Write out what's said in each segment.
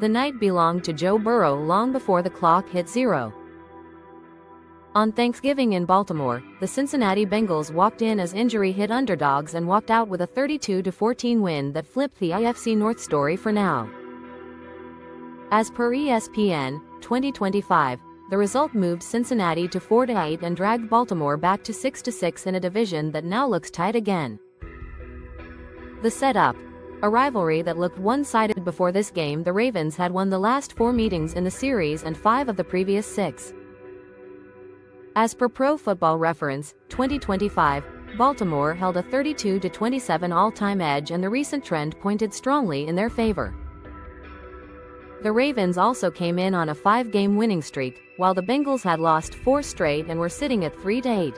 The night belonged to Joe Burrow long before the clock hit zero. On Thanksgiving in Baltimore, the Cincinnati Bengals walked in as injury-hit underdogs and walked out with a 32-14 win that flipped the AFC North story for now. As per ESPN, 2025, the result moved Cincinnati to 4-8 and dragged Baltimore back to 6-6 in a division that now looks tight again. The setup. A rivalry that looked one-sided before this game. The Ravens had won the last 4 meetings in the series and 5 of the previous 6. As per Pro Football Reference, 2025, Baltimore held a 32-27 all-time edge and the recent trend pointed strongly in their favor. The Ravens also came in on a 5-game winning streak, while the Bengals had lost 4 straight and were sitting at 3-8.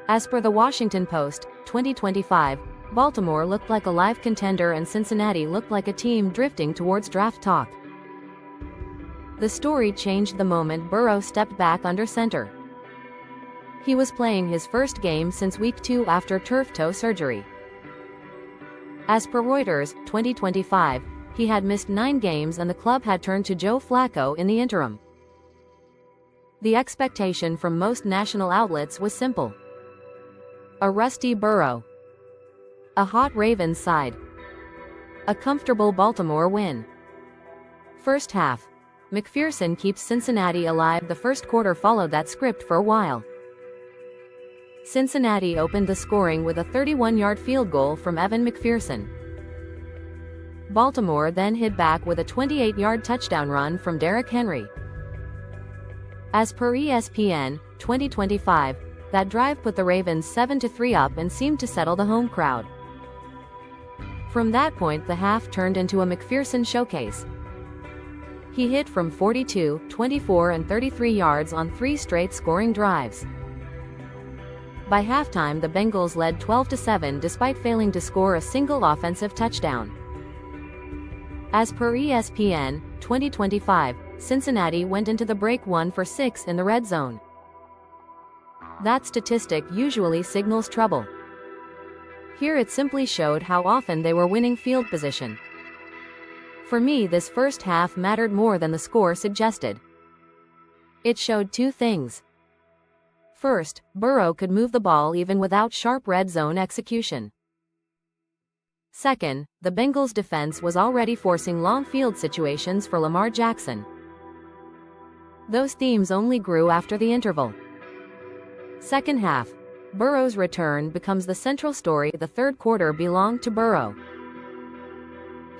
As per the Washington Post, 2025, Baltimore looked like a live contender and Cincinnati looked like a team drifting towards draft talk. The story changed the moment Burrow stepped back under center. He was playing his first game since week 2 after turf toe surgery. As per Reuters, 2025, he had missed 9 games and the club had turned to Joe Flacco in the interim. The expectation from most national outlets was simple. A rusty Burrow. A hot Ravens side. A comfortable Baltimore win. First half. McPherson keeps Cincinnati alive. The first quarter followed that script for a while. Cincinnati opened the scoring with a 31-yard field goal from Evan McPherson. Baltimore then hit back with a 28-yard touchdown run from Derrick Henry. As per ESPN, 2025, that drive put the Ravens 7-3 up and seemed to settle the home crowd. From that point the half turned into a McPherson showcase. He hit from 42, 24 and 33 yards on 3 straight scoring drives. By halftime the Bengals led 12-7 despite failing to score a single offensive touchdown. As per ESPN, 2025, Cincinnati went into the break 1 for 6 in the red zone. That statistic usually signals trouble. Here it simply showed how often they were winning field position. For me, this first half mattered more than the score suggested. It showed 2 things. First, Burrow could move the ball even without sharp red zone execution. Second, the Bengals' defense was already forcing long field situations for Lamar Jackson. Those themes only grew after the interval. Second half. Burrow's return becomes the central story. The third quarter belonged to Burrow.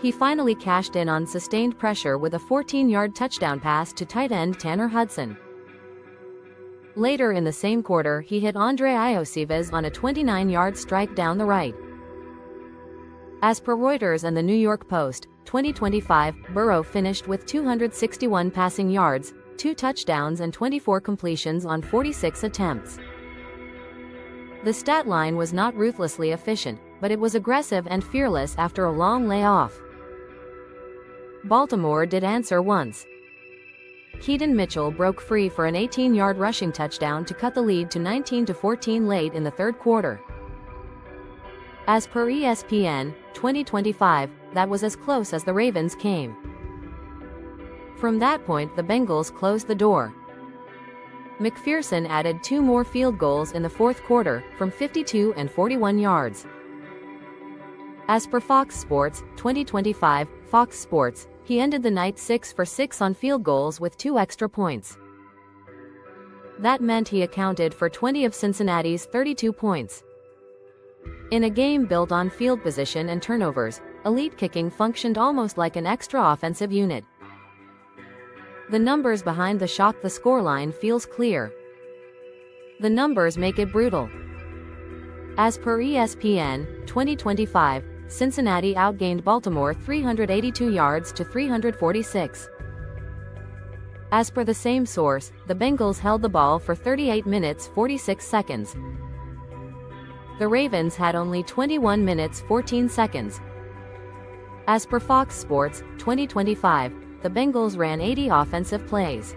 He finally cashed in on sustained pressure with a 14-yard touchdown pass to tight end Tanner Hudson. Later in the same quarter he hit Andre Iosivas on a 29-yard strike down the right. As per Reuters and the New York Post, 2025, Burrow finished with 261 passing yards, 2 touchdowns and 24 completions on 46 attempts. The stat line was not ruthlessly efficient, but it was aggressive and fearless after a long layoff. Baltimore did answer once. Keaton Mitchell broke free for an 18-yard rushing touchdown to cut the lead to 19-14 late in the third quarter. As per ESPN, 2025, that was as close as the Ravens came. From that point the Bengals closed the door. McPherson added 2 more field goals in the fourth quarter, from 52 and 41 yards. As per Fox Sports, 2025, Fox Sports, he ended the night 6 for 6 on field goals with 2 extra points. That meant he accounted for 20 of Cincinnati's 32 points. In a game built on field position and turnovers, elite kicking functioned almost like an extra offensive unit. The numbers behind the shock. The scoreline feels clear. The numbers make it brutal. As per ESPN, 2025, Cincinnati outgained Baltimore 382 yards to 346. As per the same source, the Bengals held the ball for 38 minutes 46 seconds. The Ravens had only 21 minutes 14 seconds. As per Fox Sports, 2025, the Bengals ran 80 offensive plays.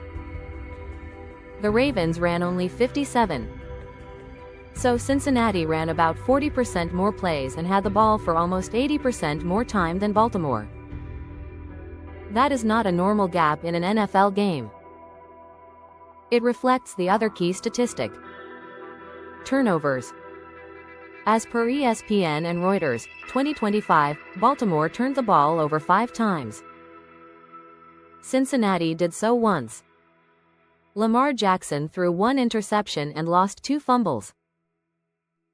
The Ravens ran only 57. So Cincinnati ran about 40% more plays and had the ball for almost 80% more time than Baltimore. That is not a normal gap in an NFL game. It reflects the other key statistic: turnovers. As per ESPN and Reuters, 2025, Baltimore turned the ball over 5 times. Cincinnati did so once. Lamar Jackson threw 1 interception and lost 2 fumbles.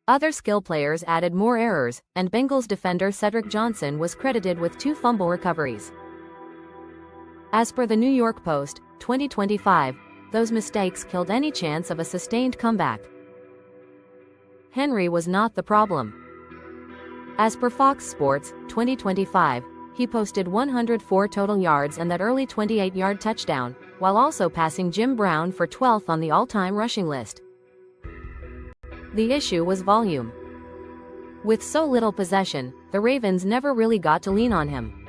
Other skill players added more errors, and Bengals defender Cedric Johnson was credited with 2 fumble recoveries. As per the New York Post, 2025, those mistakes killed any chance of a sustained comeback. Henry was not the problem. As per Fox Sports, 2025, he posted 104 total yards and that early 28-yard touchdown, while also passing Jim Brown for 12th on the all-time rushing list. The issue was volume. With so little possession, the Ravens never really got to lean on him.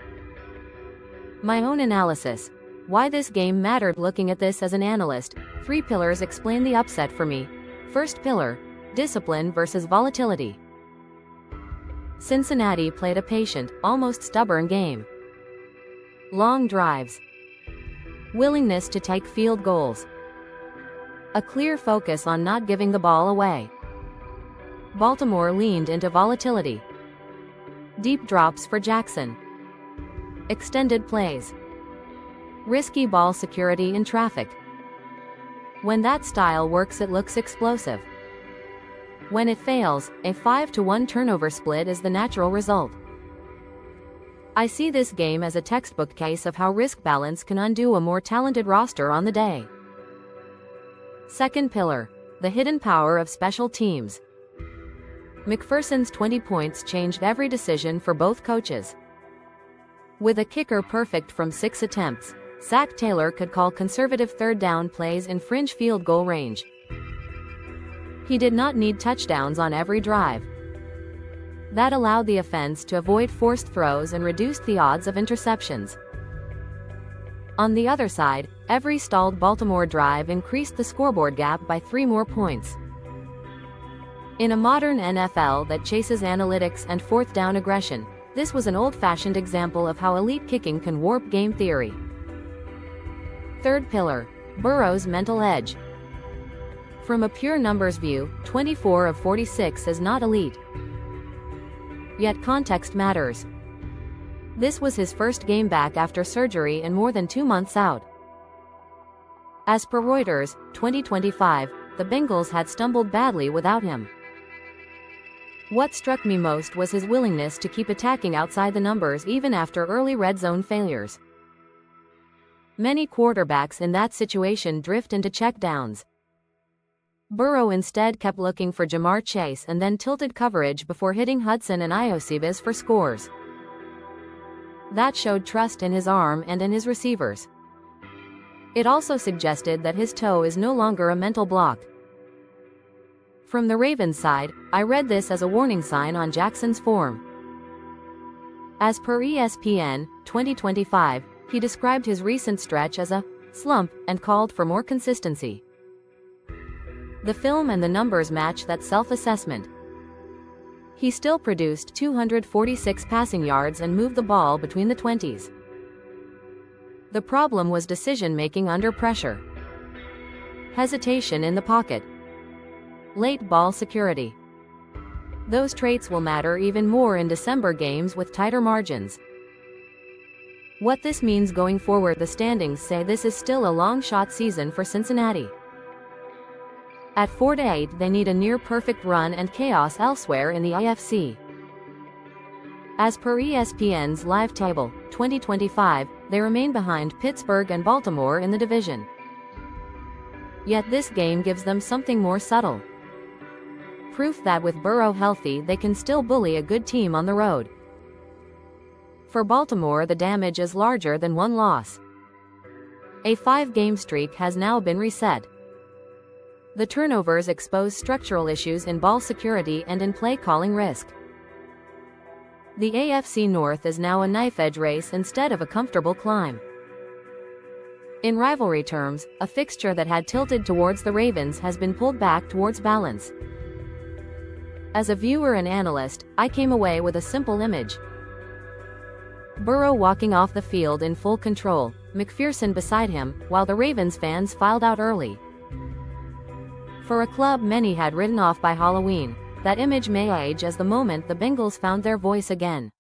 My own analysis. Why this game mattered. Looking at this as an analyst, 3 pillars explain the upset for me. First pillar: discipline versus volatility. Cincinnati played a patient, almost stubborn game. Long drives. Willingness to take field goals. A clear focus on not giving the ball away. Baltimore leaned into volatility. Deep drops for Jackson. Extended plays. Risky ball security in traffic. When that style works, it looks explosive. When it fails, a 5-1 turnover split is the natural result. I see this game as a textbook case of how risk balance can undo a more talented roster on the day. Second pillar: the hidden power of special teams. McPherson's 20 points changed every decision for both coaches. With a kicker perfect from 6 attempts, Zach Taylor could call conservative third down plays in fringe field goal range. He did not need touchdowns on every drive. That allowed the offense to avoid forced throws and reduced the odds of interceptions. On the other side, every stalled Baltimore drive increased the scoreboard gap by 3 more points. In a modern NFL that chases analytics and fourth down aggression, this was an old-fashioned example of how elite kicking can warp game theory. Third pillar: Burrow's mental edge. From a pure numbers view, 24 of 46 is not elite. Yet context matters. This was his first game back after surgery and more than 2 months out. As per Reuters, 2025, the Bengals had stumbled badly without him. What struck me most was his willingness to keep attacking outside the numbers even after early red zone failures. Many quarterbacks in that situation drift into checkdowns. Burrow instead kept looking for Jamar Chase and then tilted coverage before hitting Hudson and Iosivas for scores. That showed trust in his arm and in his receivers. It also suggested that his toe is no longer a mental block. From the Ravens side, I read this as a warning sign on Jackson's form. As per ESPN, 2025, he described his recent stretch as a slump and called for more consistency. The film and the numbers match that self-assessment. He still produced 246 passing yards and moved the ball between the 20s. The problem was decision-making under pressure. Hesitation in the pocket. Late ball security. Those traits will matter even more in December games with tighter margins. What this means going forward: the standings say this is still a long-shot season for Cincinnati. At 4-8, they need a near-perfect run and chaos elsewhere in the AFC. As per ESPN's live table, 2025, they remain behind Pittsburgh and Baltimore in the division. Yet this game gives them something more subtle. Proof that with Burrow healthy they can still bully a good team on the road. For Baltimore, the damage is larger than one loss. A 5-game streak has now been reset. The turnovers expose structural issues in ball security and in play calling risk. The AFC North is now a knife-edge race instead of a comfortable climb. In rivalry terms, a fixture that had tilted towards the Ravens has been pulled back towards balance. As a viewer and analyst, I came away with a simple image. Burrow walking off the field in full control, McPherson beside him, while the Ravens fans filed out early. For a club many had written off by Halloween, that image may age as the moment the Bengals found their voice again.